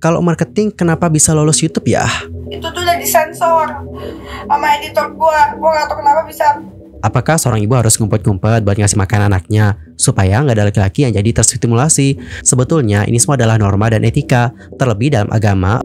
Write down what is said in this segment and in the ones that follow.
Kalau marketing kenapa bisa lolos YouTube ya? Itu tuh udah disensor sama editor gua gak tahu kenapa bisa. Apakah seorang ibu harus ngumpet-ngumpet buat ngasih makan anaknya supaya nggak ada laki-laki yang jadi terstimulasi? Sebetulnya ini semua adalah norma dan etika, terlebih dalam agama.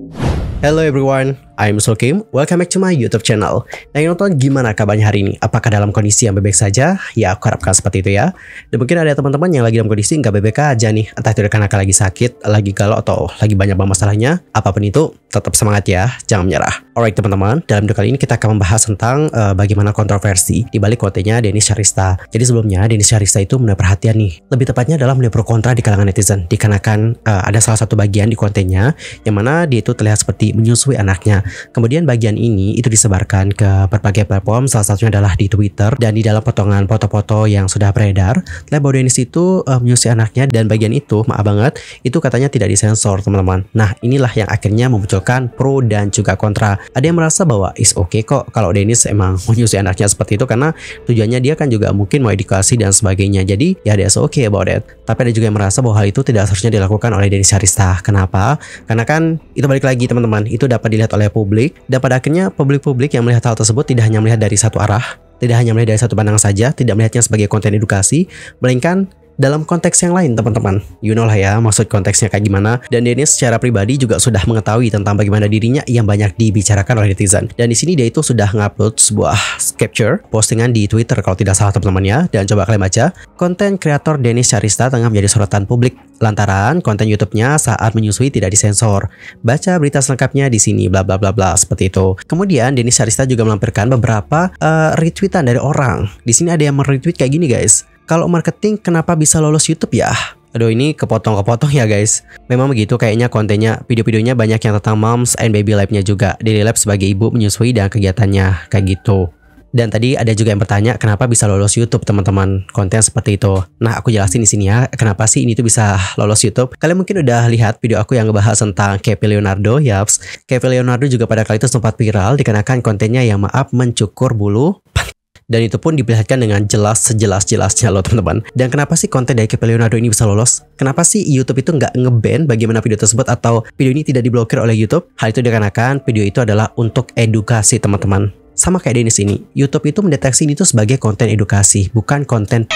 Hello everyone, I'm Sulkim. Welcome back to my YouTube channel. Yang nonton, gimana kabarnya hari ini? Apakah dalam kondisi yang baik saja? Ya, aku harapkan seperti itu ya. Dan mungkin ada teman-teman yang lagi dalam kondisi nggak baik aja nih. Entah itu karena lagi sakit, lagi galau, atau lagi banyak masalahnya. Apapun itu, tetap semangat ya, jangan menyerah. Alright teman-teman, dalam video kali ini kita akan membahas tentang bagaimana kontroversi di balik kontennya Dennis Syahrizta. Jadi sebelumnya, Dennis Syahrizta itu menarik perhatian nih. Lebih tepatnya adalah menarik pro kontra di kalangan netizen. Dikarenakan ada salah satu bagian di kontennya yang mana dia itu terlihat seperti menyusui anaknya. Kemudian bagian ini itu disebarkan ke berbagai platform, salah satunya adalah di Twitter, dan di dalam potongan foto-foto yang sudah beredar terlihat bahwa Dennis itu menyusui anaknya, dan bagian itu maaf banget itu katanya tidak disensor teman-teman. Nah inilah yang akhirnya memunculkan pro dan juga kontra. Ada yang merasa bahwa is okay kok kalau Dennis emang menyusui anaknya seperti itu, karena tujuannya dia kan juga mungkin mau edukasi dan sebagainya, jadi ya that's okay about it. Tapi ada juga yang merasa bahwa hal itu tidak seharusnya dilakukan oleh Dennis Syahrizta. Kenapa? Karena kan itu balik lagi teman-teman, itu dapat dilihat oleh publik, dan pada akhirnya publik yang melihat hal tersebut tidak hanya melihat dari satu arah, tidak hanya melihat dari satu pandangan saja, tidak melihatnya sebagai konten edukasi, melainkan dalam konteks yang lain teman-teman. You know lah ya maksud konteksnya kayak gimana. Dan Dennis secara pribadi juga sudah mengetahui tentang bagaimana dirinya yang banyak dibicarakan oleh netizen. Dan di sini dia itu sudah ngupload sebuah capture postingan di Twitter kalau tidak salah teman-teman ya. Dan coba kalian baca, konten kreator Dennis Syahrizta tengah menjadi sorotan publik lantaran konten YouTube-nya saat menyusui tidak disensor. Baca berita selengkapnya di sini, bla bla bla bla, seperti itu. Kemudian Dennis Syahrizta juga melampirkan beberapa retweetan dari orang. Di sini ada yang meretweet kayak gini guys. Kalau marketing kenapa bisa lolos YouTube ya? Aduh, ini kepotong ya guys. Memang begitu kayaknya kontennya, video-videonya banyak yang tentang moms and baby life-nya juga. Daily life sebagai ibu menyusui dan kegiatannya kayak gitu. Dan tadi ada juga yang bertanya kenapa bisa lolos YouTube teman-teman, konten seperti itu. Nah aku jelasin di sini ya kenapa sih ini tuh bisa lolos YouTube. Kalian mungkin udah lihat video aku yang ngebahas tentang Kevin Leonardo. Yaps, Kevin Leonardo juga pada kali itu sempat viral dikarenakan kontennya yang maaf mencukur bulu. Dan itu pun diperlihatkan dengan jelas sejelas-jelasnya loh teman-teman. Dan kenapa sih konten dari Kevin Leonardo ini bisa lolos? Kenapa sih YouTube itu nggak nge-ban bagaimana video tersebut atau video ini tidak diblokir oleh YouTube? Hal itu dikarenakan video itu adalah untuk edukasi teman-teman. Sama kayak Dennis ini, YouTube itu mendeteksi ini tuh sebagai konten edukasi, bukan konten.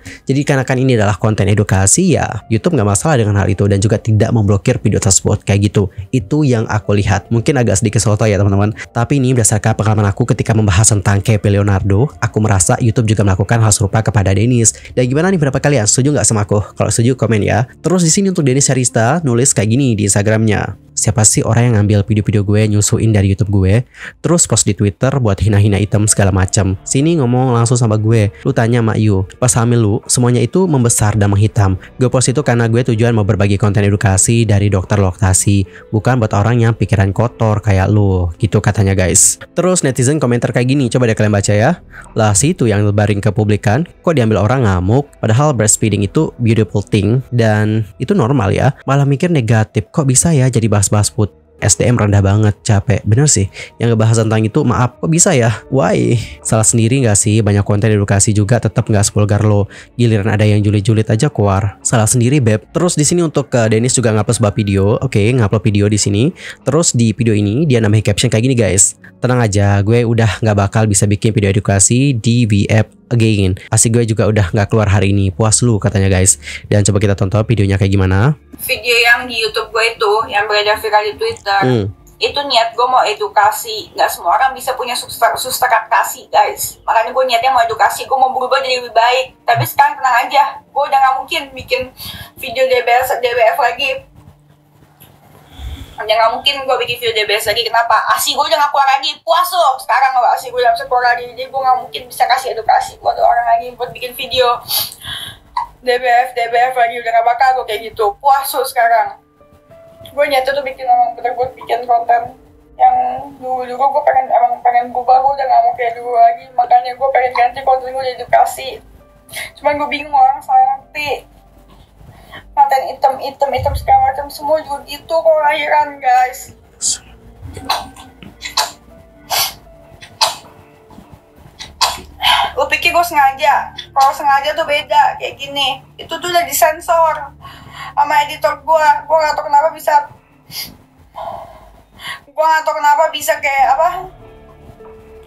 Jadi karena kan ini adalah konten edukasi ya, YouTube nggak masalah dengan hal itu dan juga tidak memblokir video tersebut kayak gitu. Itu yang aku lihat. Mungkin agak sedikit soto ya teman-teman. Tapi ini berdasarkan pengalaman aku ketika membahas tentang Kevin Leonardo, aku merasa YouTube juga melakukan hal serupa kepada Dennis. Dan gimana nih pendapat kalian? Setuju nggak sama aku? Kalau setuju komen ya. Terus di sini untuk Dennis Syahrizta nulis kayak gini di Instagramnya. Siapa sih orang yang ngambil video-video gue nyusuin dari YouTube gue, terus post di Twitter buat hina-hina item segala macam. Sini ngomong langsung sama gue. Lu tanya mak you, pas hamil lu semuanya itu membesar dan menghitam. Gue post itu karena gue tujuan mau berbagi konten edukasi dari dokter laktasi, bukan buat orang yang pikiran kotor kayak lu, gitu katanya guys. Terus netizen komentar kayak gini, coba deh kalian baca ya. Lah si itu yang lebarin ke publikan, kok diambil orang ngamuk, padahal breastfeeding itu beautiful thing dan itu normal ya. Malah mikir negatif, kok bisa ya jadi bahas food. SDM rendah banget, capek. Bener sih, yang ngebahas tentang itu maaf, kok bisa ya? Why? Salah sendiri gak sih? Banyak konten edukasi juga tetap gak sepulgar lo. Giliran ada yang julid-julid aja keluar. Salah sendiri beb. Terus di sini untuk Dennis juga ngupload sebuah video. Oke, ngupload video di sini. Terus di video ini dia nambahin caption kayak gini guys. Tenang aja, gue udah gak bakal bisa bikin video edukasi di VF again. Asik gue juga udah gak keluar hari ini. Puas lu katanya guys. Dan coba kita tonton videonya kayak gimana. Video yang di YouTube gue itu yang beredar viral di Twitter, itu niat gue mau edukasi. Nggak semua orang bisa punya substrat kasih guys. Makanya gue niatnya mau edukasi, gue mau berubah jadi lebih baik. Tapi sekarang tenang aja, gue udah nggak mungkin bikin video DBF lagi. Udah nggak mungkin gue bikin video DBS lagi. Kenapa? ASI gue udah nggak keluar lagi. Puas loh. Sekarang nggak ASI gue udah bisa keluar lagi. Jadi gue nggak mungkin bisa kasih edukasi buat orang lagi buat bikin video DBF lagi. Udah nggak bakal gue kayak gitu. Puas loh sekarang. Gue nyata tuh bikin emang bener buat bikin konten yang dulu gue pengen berubah. Gue udah nggak mau kayak dulu lagi. Makanya gue pengen ganti konten gue jadi edukasi. Cuman gue bingung orang salah ngerti. Konten item segala macam semua juga gitu kok lahiran guys. Lu pikir gue sengaja? Kalau sengaja tuh beda kayak gini. Itu tuh udah disensor sama editor gue. Gue gak tau kenapa bisa Gue gak tau kenapa bisa kayak apa,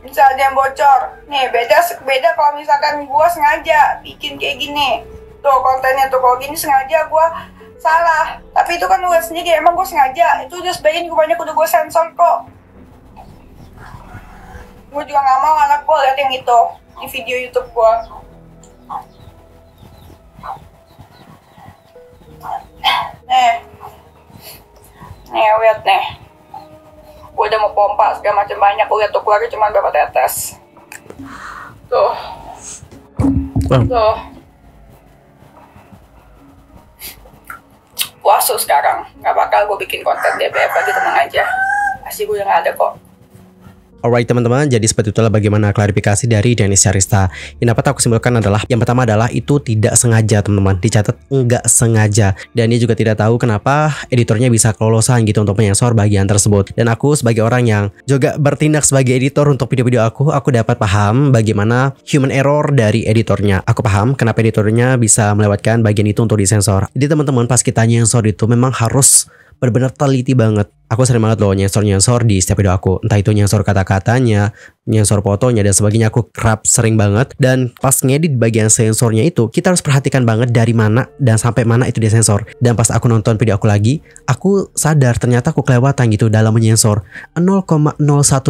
bisa ada yang bocor. Nih beda kalau misalkan gue sengaja bikin kayak gini. Tuh kontennya tuh, kalau gini sengaja gue salah. Tapi itu kan lu lihat sendiri, emang gue sengaja. Itu udah sebagian gue banyak udah gue sensor kok. Gue juga gak mau anak gue lihat yang itu di video YouTube gue. Nih lihat nih, gue udah mau pompa segala macam banyak. Lihat tuh keluarnya cuma berapa tetes. Tuh, tuh. Puasa sekarang, nggak bakal gue bikin konten DBF lagi, tenang aja. Pasti gue yang ada kok. Alright teman-teman, jadi seperti itulah bagaimana klarifikasi dari Dennis Syarista. Yang dapat aku simpulkan adalah, yang pertama adalah itu tidak sengaja teman-teman, dicatat enggak sengaja. Dan dia juga tidak tahu kenapa editornya bisa kelolosan gitu untuk menyensor bagian tersebut. Dan aku sebagai orang yang juga bertindak sebagai editor untuk video-video aku dapat paham bagaimana human error dari editornya. Aku paham kenapa editornya bisa melewatkan bagian itu untuk disensor. Jadi teman-teman, pas kita nyensor itu memang harus benar-benar teliti banget. Aku sering banget loh nyensor di setiap video aku. Entah itu nyensor kata-katanya, nyensor fotonya, dan sebagainya. Aku kerap sering banget. Dan pas ngedit bagian sensornya itu, kita harus perhatikan banget dari mana dan sampai mana itu disensor. Dan pas aku nonton video aku lagi, aku sadar ternyata aku kelewatan gitu dalam menyensor. 0,01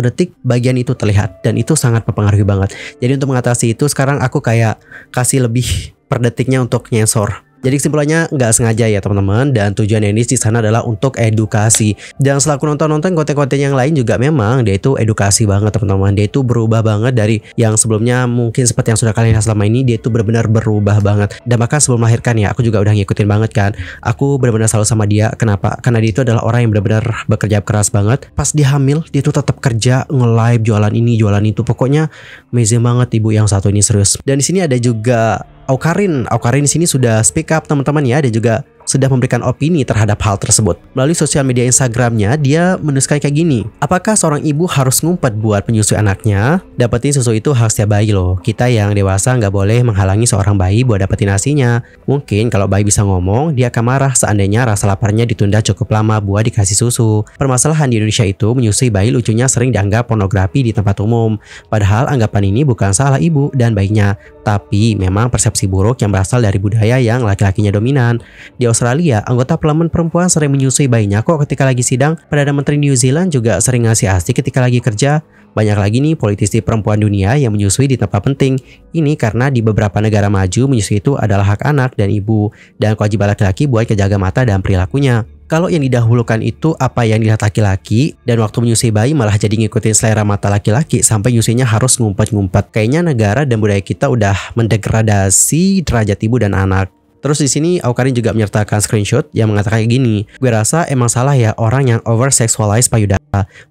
detik bagian itu terlihat. Dan itu sangat mempengaruhi banget. Jadi untuk mengatasi itu, sekarang aku kayak kasih lebih per detiknya untuk nyensor. Jadi kesimpulannya nggak sengaja ya teman-teman, dan tujuan Dennis di sana adalah untuk edukasi. Dan setelah aku nonton konten-konten yang lain juga memang dia itu edukasi banget teman-teman. Dia itu berubah banget dari yang sebelumnya mungkin seperti yang sudah kalian lihat selama ini. Dia itu benar-benar berubah banget. Dan bahkan sebelum melahirkan ya, aku juga udah ngikutin banget kan. Aku benar-benar selalu sama dia. Kenapa? Karena dia itu adalah orang yang benar-benar bekerja keras banget. Pas dia hamil, dia tuh tetap kerja, nge-live, jualan ini, jualan itu. Pokoknya amazing banget ibu yang satu ini, serius. Dan di sini ada juga Awkarin di sini sudah speak up teman-teman ya, dan juga sudah memberikan opini terhadap hal tersebut. Melalui sosial media Instagramnya, dia menuliskan kayak gini. Apakah seorang ibu harus ngumpet buat menyusui anaknya? Dapetin susu itu hak setiap bayi loh. Kita yang dewasa nggak boleh menghalangi seorang bayi buat dapetin asinya. Mungkin kalau bayi bisa ngomong, dia akan marah seandainya rasa laparnya ditunda cukup lama buat dikasih susu. Permasalahan di Indonesia itu, menyusui bayi lucunya sering dianggap pornografi di tempat umum. Padahal anggapan ini bukan salah ibu dan bayinya, tapi memang persepsi buruk yang berasal dari budaya yang laki-lakinya dominan. Di Australia, anggota parlemen perempuan sering menyusui bayinya kok ketika lagi sidang. Perdana Menteri New Zealand juga sering ngasih ASI ketika lagi kerja. Banyak lagi nih politisi perempuan dunia yang menyusui di tempat penting. Ini karena di beberapa negara maju menyusui itu adalah hak anak dan ibu, dan kewajiban laki-laki buat kejaga mata dan perilakunya. Kalau yang didahulukan itu apa yang dilihat laki-laki, dan waktu menyusui bayi malah jadi ngikutin selera mata laki-laki sampai nyusuinya harus ngumpet-ngumpet. Kayaknya negara dan budaya kita udah mendegradasi derajat ibu dan anak. Terus di sini Awkarin juga menyertakan screenshot yang mengatakan kayak gini. Gue rasa emang salah ya orang yang over sexualize payudara.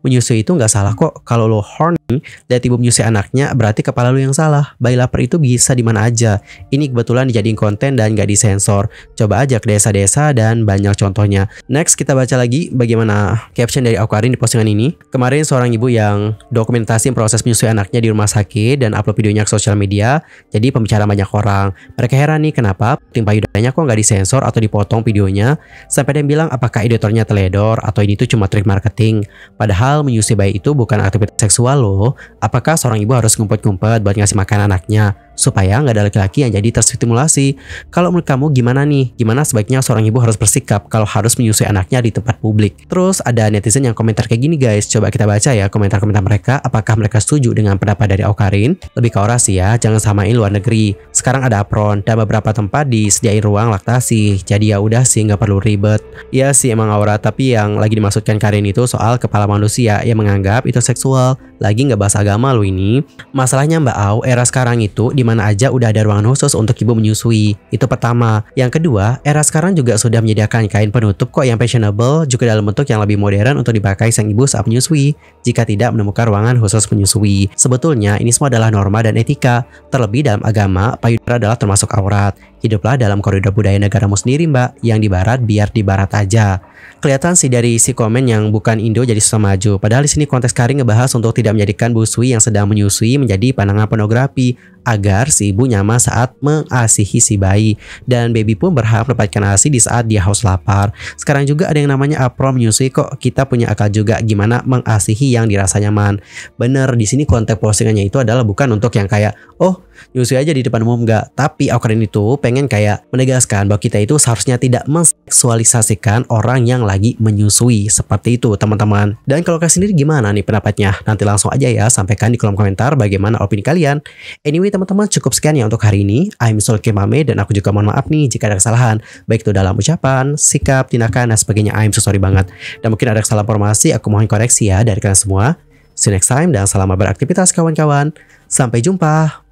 Menyusui itu nggak salah kok. Kalau lo horny dan ibu menyusui anaknya, berarti kepala lo yang salah. Bayi lapar itu bisa di mana aja. Ini kebetulan dijadiin konten dan nggak disensor. Coba aja ke desa-desa dan banyak contohnya. Next kita baca lagi bagaimana caption dari Awkarin di postingan ini. Kemarin seorang ibu yang dokumentasi proses menyusui anaknya di rumah sakit dan upload videonya ke sosial media. Jadi pembicaraan banyak orang. Mereka heran nih kenapa tim payudaranya kok nggak disensor atau dipotong videonya. Sampai ada yang bilang apakah editornya teledor atau ini tuh cuma trik marketing. Padahal menyusui bayi itu bukan aktivitas seksual loh. Apakah seorang ibu harus ngumpet-ngumpet buat ngasih makan anaknya supaya nggak ada laki-laki yang jadi terstimulasi? Kalau menurut kamu gimana nih? Gimana sebaiknya seorang ibu harus bersikap kalau harus menyusui anaknya di tempat publik? Terus ada netizen yang komentar kayak gini guys. Coba kita baca ya komentar-komentar mereka. Apakah mereka setuju dengan pendapat dari Awkarin? Lebih ke orasi ya, jangan samain luar negeri. Sekarang ada apron dan beberapa tempat disediain ruang laktasi. Jadi ya udah sih, nggak perlu ribet. Ya sih emang aura, tapi yang lagi dimaksudkan Karin itu soal kepala manusia yang menganggap itu seksual. Lagi nggak bahas agama lo ini. Masalahnya Mbak Au, era sekarang itu di mana aja udah ada ruangan khusus untuk ibu menyusui. Itu pertama. Yang kedua, era sekarang juga sudah menyediakan kain penutup kok yang fashionable, juga dalam bentuk yang lebih modern untuk dipakai sang ibu saat menyusui jika tidak menemukan ruangan khusus menyusui. Sebetulnya ini semua adalah norma dan etika. Terlebih dalam agama, payudara adalah termasuk aurat. Hiduplah dalam koridor budaya negaramu sendiri mbak, yang di barat biar di barat aja. Kelihatan sih dari isi komen yang bukan Indo jadi susah maju. Padahal di sini konteks Karin ngebahas untuk tidak menjadikan Bu Sui yang sedang menyusui menjadi pandangan pornografi, agar si ibu nyaman saat mengasihi si bayi. Dan baby pun berhak mendapatkan ASI di saat dia haus lapar. Sekarang juga ada yang namanya apro menyusui, kok kita punya akal juga gimana mengasihi yang dirasa nyaman. Bener, di sini konteks postingannya itu adalah bukan untuk yang kayak oh nyusui aja di depan umum, enggak. Tapi Awkarin itu pengen kayak menegaskan bahwa kita itu seharusnya tidak menseksualisasikan orang yang lagi menyusui. Seperti itu teman-teman. Dan kalau kalian sendiri gimana nih pendapatnya? Nanti langsung aja ya sampaikan di kolom komentar bagaimana opini kalian. Anyway teman-teman, cukup sekian ya untuk hari ini. I'm Sulky Mame, dan aku juga mohon maaf nih jika ada kesalahan, baik itu dalam ucapan, sikap, tindakan, dan sebagainya. I'm so sorry banget. Dan mungkin ada kesalahan informasi, aku mohon koreksi ya dari kalian semua. See you next time, dan selamat beraktivitas kawan-kawan. Sampai jumpa.